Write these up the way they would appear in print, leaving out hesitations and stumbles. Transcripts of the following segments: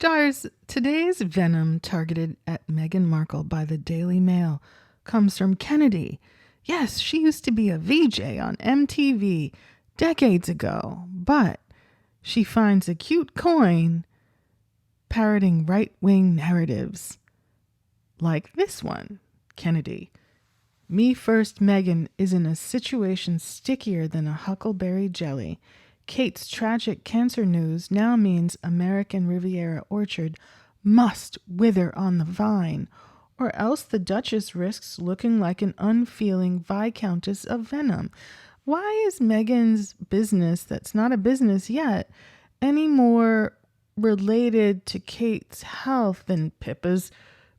Stars, today's venom targeted at Meghan Markle by the Daily Mail comes from Kennedy. Yes, she used to be a VJ on MTV decades ago, but she finds a cute coin parroting right-wing narratives like this one. Kennedy. Me First Meghan is in a situation stickier than a huckleberry jelly. Kate's tragic cancer news now means American Riviera orchard must wither on the vine, or else the Duchess risks looking like an unfeeling Viscountess of Venom. Why is Meghan's business, that's not a business yet, any more related to Kate's health than Pippa's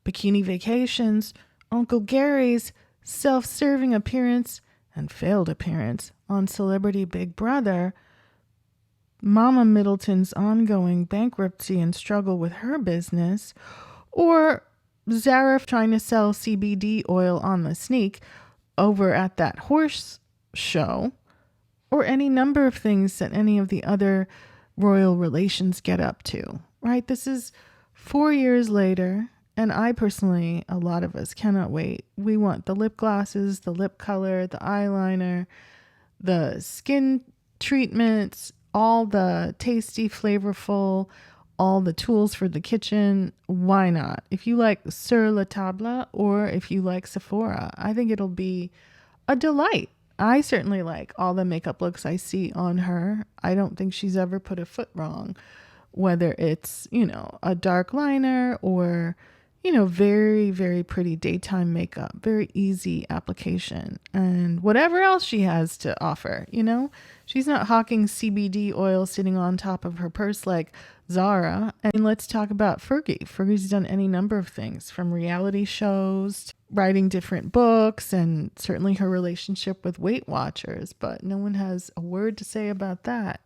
bikini vacations, Uncle Gary's self-serving appearance and failed appearance on Celebrity Big Brother, Mama Middleton's ongoing bankruptcy and struggle with her business, or Zara trying to sell CBD oil on the sneak over at that horse show, or any number of things that any of the other royal relations get up to, right? This is 4 years later, and I personally, a lot of us cannot wait. We want the lip glosses, the lip color, the eyeliner, the skin treatments, all the tasty, flavorful, all the tools for the kitchen. Why not? If you like Sur La Table or if you like Sephora, I think it'll be a delight. I certainly like all the makeup looks I see on her. I don't think she's ever put a foot wrong, whether it's, a dark liner or, very, very pretty daytime makeup, very easy application, and whatever else she has to offer, she's not hawking CBD oil sitting on top of her purse like Zara. And let's talk about Fergie. Fergie's done any number of things, from reality shows to writing different books, and certainly her relationship with Weight Watchers, but no one has a word to say about that.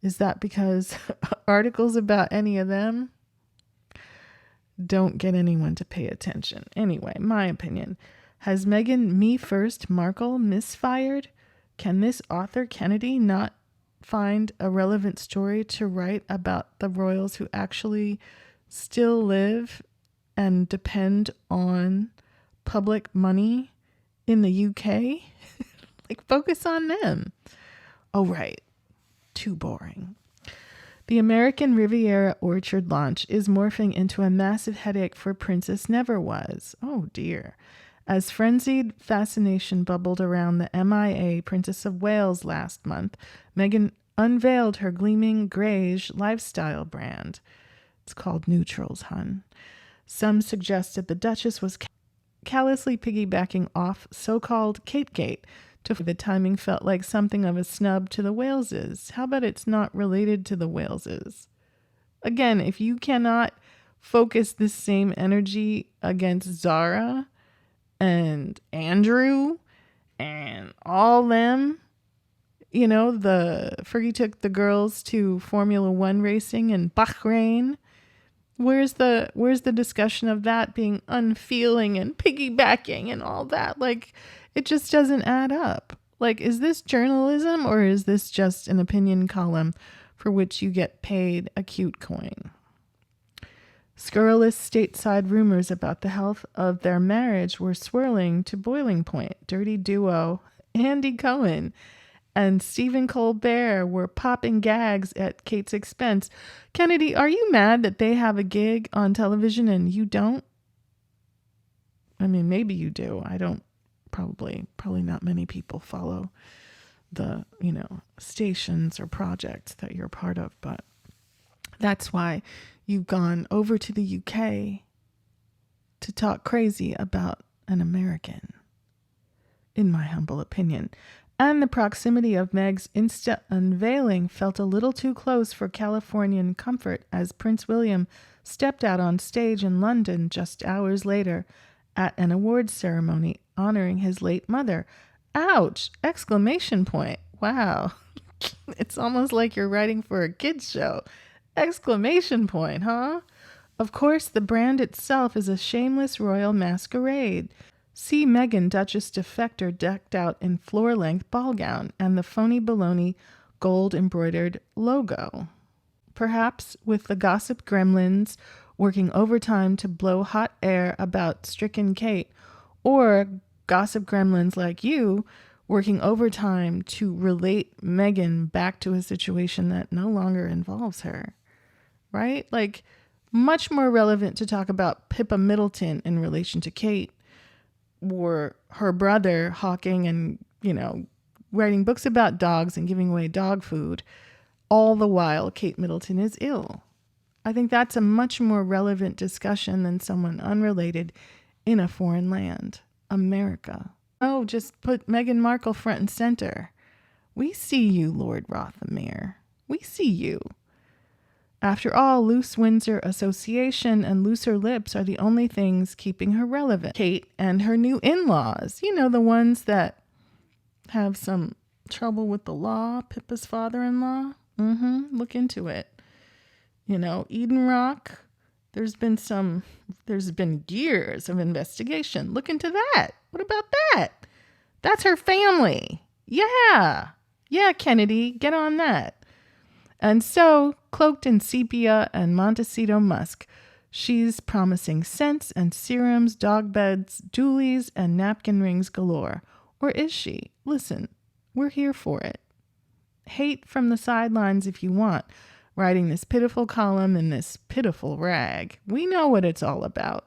Is that because articles about any of them don't get anyone to pay attention? Anyway, my opinion. Has Meghan Me First Markle misfired? Can this author Kennedy not find a relevant story to write about the royals who actually still live and depend on public money in the UK? Focus on them. Oh, right. Too boring. The American Riviera orchard launch is morphing into a massive headache for Princess Neverwas. Oh dear. As frenzied fascination bubbled around the MIA Princess of Wales last month, Meghan unveiled her gleaming greige lifestyle brand. It's called Neutrals, hun. Some suggested the Duchess was callously piggybacking off so-called Kategate. The timing felt like something of a snub to the Waleses. How about it's not related to the Waleses? Again, if you cannot focus this same energy against Zara and Andrew and all them, the Fergie took the girls to Formula One racing in Bahrain. Where's the discussion of that being unfeeling and piggybacking and all that? It just doesn't add up. Is this journalism or is this just an opinion column for which you get paid a cute coin? Scurrilous stateside rumors about the health of their marriage were swirling to boiling point. Dirty duo Andy Cohen and Stephen Colbert were popping gags at Kate's expense. Kennedy, are you mad that they have a gig on television and you don't? I mean, maybe you do. I don't. Probably not many people follow the, stations or projects that you're part of, but that's why you've gone over to the UK to talk crazy about an American, in my humble opinion. And the proximity of Meg's Insta unveiling felt a little too close for Californian comfort as Prince William stepped out on stage in London just hours later at an awards ceremony honoring his late mother. Ouch! Exclamation point. Wow. It's almost like you're writing for a kids show. Exclamation point, huh? Of course, the brand itself is a shameless royal masquerade. See Meghan, Duchess defector, decked out in floor-length ball gown and the phony baloney gold embroidered logo. perhaps with the gossip gremlins working overtime to blow hot air about stricken Kate, or gossip gremlins like you working overtime to relate Meghan back to a situation that no longer involves her, right? Like, much more relevant to talk about Pippa Middleton in relation to Kate, or her brother hawking and, writing books about dogs and giving away dog food, all the while Kate Middleton is ill. I think that's a much more relevant discussion than someone unrelated in a foreign land, America. Oh, just put Meghan Markle front and center. We see you, Lord Rothermere. We see you. After all, loose Windsor association and looser lips are the only things keeping her relevant. Kate and her new in-laws, the ones that have some trouble with the law, Pippa's father-in-law. Look into it. Eden Rock, there's been years of investigation. Look into that. What about that? That's her family. Yeah, Kennedy, get on that. And so, cloaked in sepia and Montecito musk, she's promising scents and serums, dog beds, doolies, and napkin rings galore. Or is she? Listen, we're here for it. Hate from the sidelines if you want, writing this pitiful column in this pitiful rag. We know what it's all about,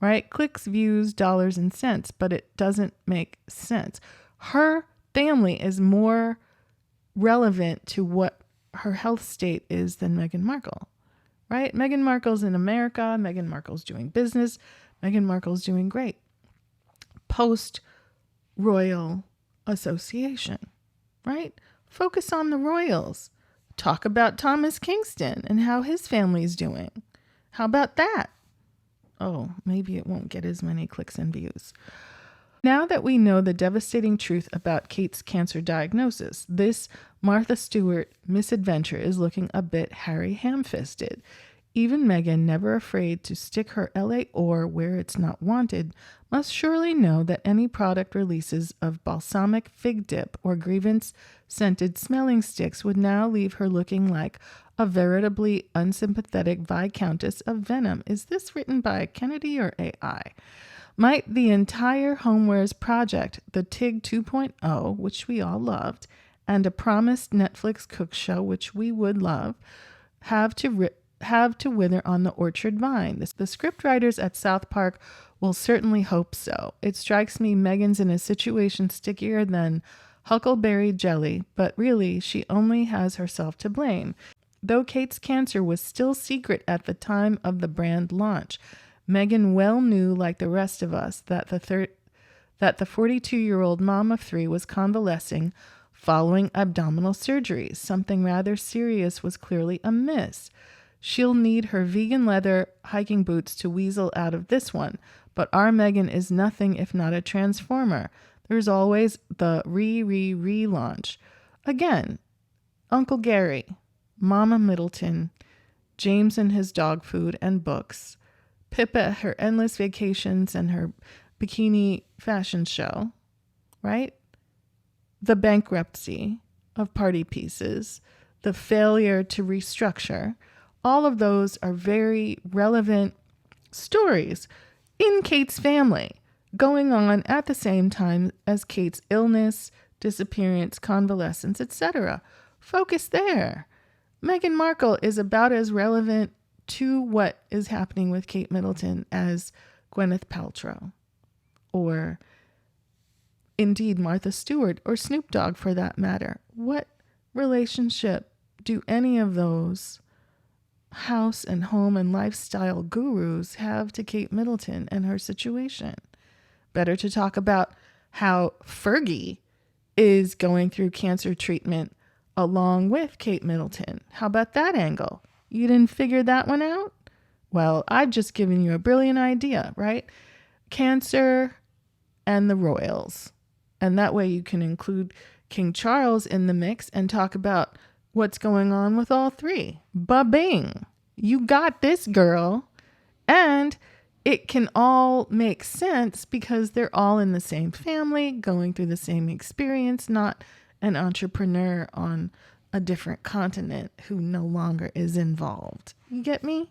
right? Clicks, views, dollars, and cents, but it doesn't make sense. Her family is more relevant to what her health state is than Meghan Markle, right? Meghan Markle's in America. Meghan Markle's doing business. Meghan Markle's doing great. Post-royal association, right? Focus on the royals. Talk about Thomas Kingston and how his family's doing. How about that? Oh, maybe it won't get as many clicks and views. Now that we know the devastating truth about Kate's cancer diagnosis, this Martha Stewart misadventure is looking a bit Harry ham-fisted. Even Meghan, never afraid to stick her LA ore where it's not wanted, must surely know that any product releases of balsamic fig dip or grievance-scented smelling sticks would now leave her looking like a veritably unsympathetic Viscountess of Venom. Is this written by Kennedy or AI? Might the entire homewares project, the TIG 2.0, which we all loved, and a promised Netflix cook show, which we would love, have to wither on the orchard vine? The scriptwriters at South Park will certainly hope so. It strikes me Meghan's in a situation stickier than huckleberry jelly, but really she only has herself to blame. Though Kate's cancer was still secret at the time of the brand launch, Meghan well knew, like the rest of us, that the 42-year-old mom of three was convalescing following abdominal surgery. Something rather serious was clearly amiss. She'll need her vegan leather hiking boots to weasel out of this one, but our Meghan is nothing if not a transformer. There's always the relaunch. Again, Uncle Gary, Mama Middleton, James and his dog food and books, Pippa, her endless vacations and her bikini fashion show, right? The bankruptcy of Party Pieces, the failure to restructure, all of those are very relevant stories in Kate's family going on at the same time as Kate's illness, disappearance, convalescence, etc. Focus there. Meghan Markle is about as relevant to what is happening with Kate Middleton as Gwyneth Paltrow, or indeed Martha Stewart, or Snoop Dogg for that matter. What relationship do any of those house and home and lifestyle gurus have to Kate Middleton and her situation? Better to talk about how Fergie is going through cancer treatment along with Kate Middleton. How about that angle? You didn't figure that one out? Well, I've just given you a brilliant idea, right? Cancer and the royals. And that way you can include King Charles in the mix and talk about what's going on with all three. Ba-bing. You got this, girl. And it can all make sense because they're all in the same family, going through the same experience, not an entrepreneur on a different continent who no longer is involved. You get me?